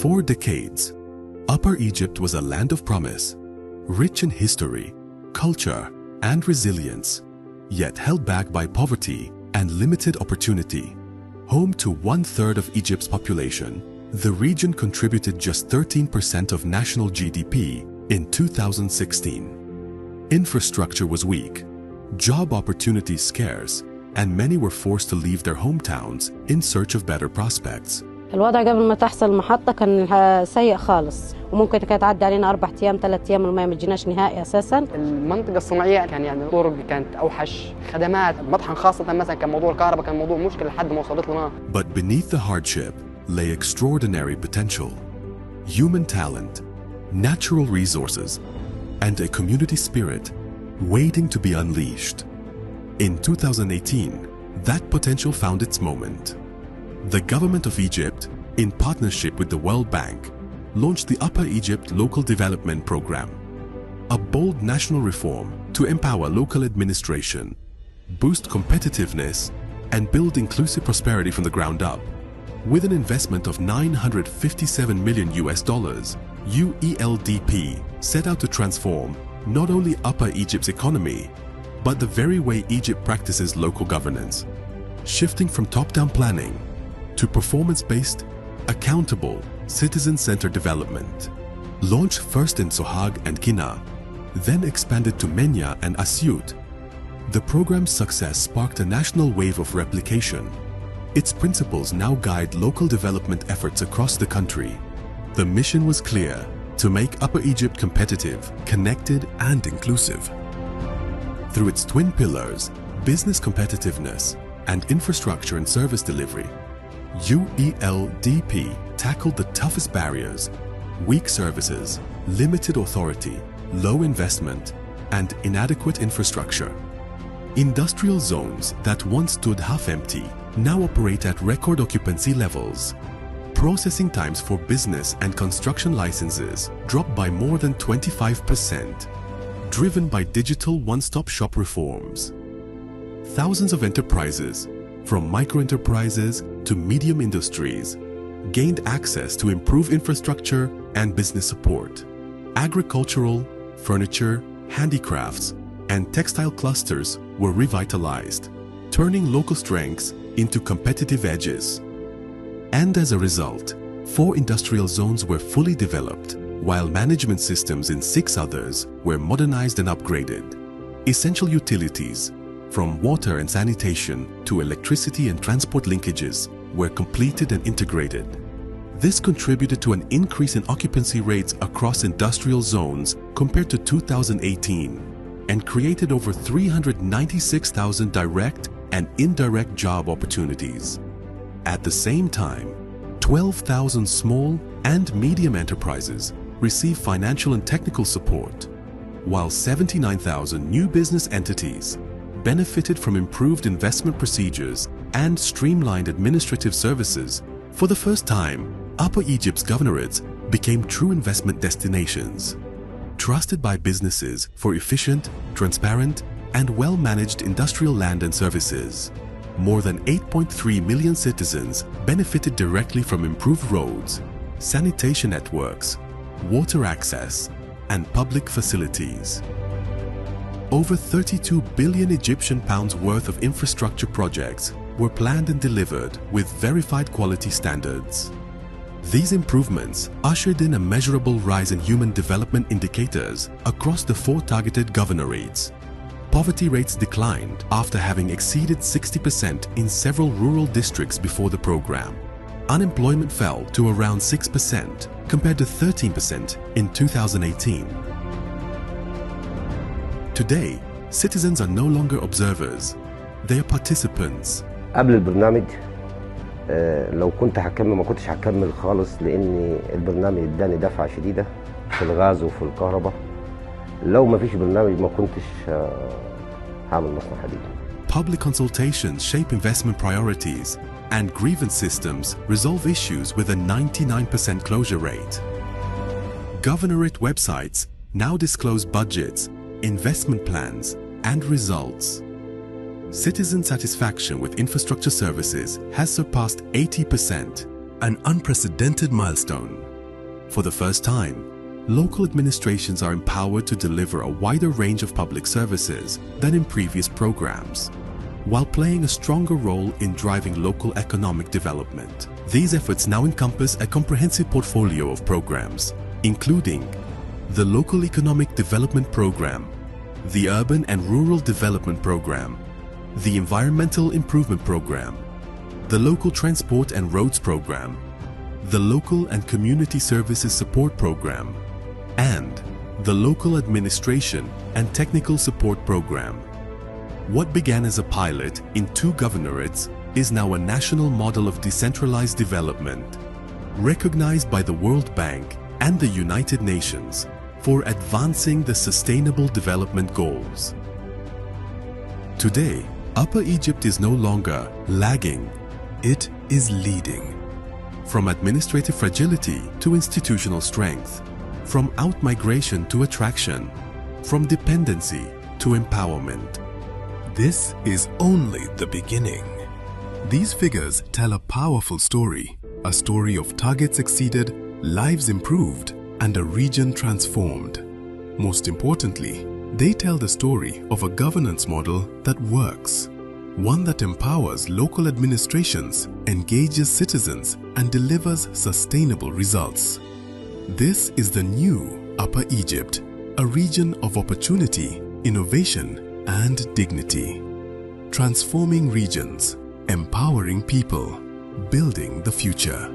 For decades, Upper Egypt was a land of promise, rich in history, culture, and resilience, yet held back by poverty and limited opportunity. Home to 1/3 of Egypt's population, the region contributed just 13% of national GDP in 2016. Infrastructure was weak, job opportunities scarce, and many were forced to leave their hometowns in search of better prospects. الوضع قبل ما تحصل المحطة كان سيء خالص، وممكن كانت تعدي علينا 4 أيام 3 أيام الماء ما تجيناش نهائي أساساً. المنطقة الصناعية كان يعني الطرق كانت أوحش، خدمات مطحن خاصة مثلا كان موضوع الكهرباء كان موضوع مشكلة لحد ما وصلت لنا. But beneath the hardship lay extraordinary potential, human talent, natural resources, and a community spirit waiting to be unleashed. In 2018, that potential found its moment. The government of Egypt, in partnership with the World Bank, launched the Upper Egypt Local Development Program, a bold national reform to empower local administration, boost competitiveness, and build inclusive prosperity from the ground up. With an investment of $957 million, UELDP set out to transform not only Upper Egypt's economy, but the very way Egypt practices local governance, shifting from top-down planning to performance-based, accountable, citizen-centered development. Launched first in Wesoohag and Qanah, then expanded to Menya and Asyut, the program's success sparked a national wave of replication. Its principles now guide local development efforts across the country. The mission was clear: to make Upper Egypt competitive, connected, and inclusive. Through its twin pillars, business competitiveness and infrastructure and service delivery, UELDP tackled the toughest barriers: weak services, limited authority, low investment, and inadequate infrastructure. Industrial zones that once stood half-empty now operate at record occupancy levels. Processing times for business and construction licenses dropped by more than 25%, driven by digital one-stop shop reforms. Thousands of enterprises, from micro-enterprises to medium industries, gained access to improved infrastructure and business support. Agricultural, furniture, handicrafts, and textile clusters were revitalized, turning local strengths into competitive edges. And as a result, 4 industrial zones were fully developed, while management systems in 6 others were modernized and upgraded. Essential utilities, from water and sanitation to electricity and transport linkages, were completed and integrated. This contributed to an increase in occupancy rates across industrial zones compared to 2018 and created over 396,000 direct and indirect job opportunities. At the same time, 12,000 small and medium enterprises received financial and technical support, while 79,000 new business entities benefited from improved investment procedures and streamlined administrative services. For the first time, Upper Egypt's governorates became true investment destinations, trusted by businesses for efficient, transparent, and well-managed industrial land and services. More than 8.3 million citizens benefited directly from improved roads, sanitation networks, water access, and public facilities. Over 32 billion Egyptian pounds worth of infrastructure projects were planned and delivered with verified quality standards. These improvements ushered in a measurable rise in human development indicators across the 4 targeted governorates. Poverty rates declined after having exceeded 60% in several rural districts before the program. Unemployment fell to around 6% compared to 13% in 2018. Today, citizens are no longer observers, they are participants. قبل البرنامج لو كنت هكمل ما كنتش هكمل خالص، لأن البرنامج اداني دفعة شديدة في الغاز وفي الكهرباء. لو ما فيش برنامج ما كنتش هعمل مصنع حديد. Public consultations shape investment priorities, and grievance systems resolve issues with a 99% closure rate. Governorate websites now disclose budgets, investment plans, and results. Citizen satisfaction with infrastructure services has surpassed 80%, an unprecedented milestone. For the first time, local administrations are empowered to deliver a wider range of public services than in previous programs, while playing a stronger role in driving local economic development. These efforts now encompass a comprehensive portfolio of programs, including the Local Economic Development Program, the Urban and Rural Development Program, the Environmental Improvement Program, the Local Transport and Roads Program, the Local and Community Services Support Program, and the Local Administration and Technical Support Program. What began as a pilot in 2 governorates is now a national model of decentralized development, recognized by the World Bank and the United Nations for advancing the Sustainable Development Goals. Today, Upper Egypt is no longer lagging, it is leading. From administrative fragility to institutional strength, from outmigration to attraction, from dependency to empowerment. This is only the beginning. These figures tell a powerful story, a story of targets exceeded, lives improved, and a region transformed. Most importantly, they tell the story of a governance model that works, one that empowers local administrations, engages citizens, and delivers sustainable results. This is the new Upper Egypt, a region of opportunity, innovation, and dignity. Transforming regions, empowering people, building the future.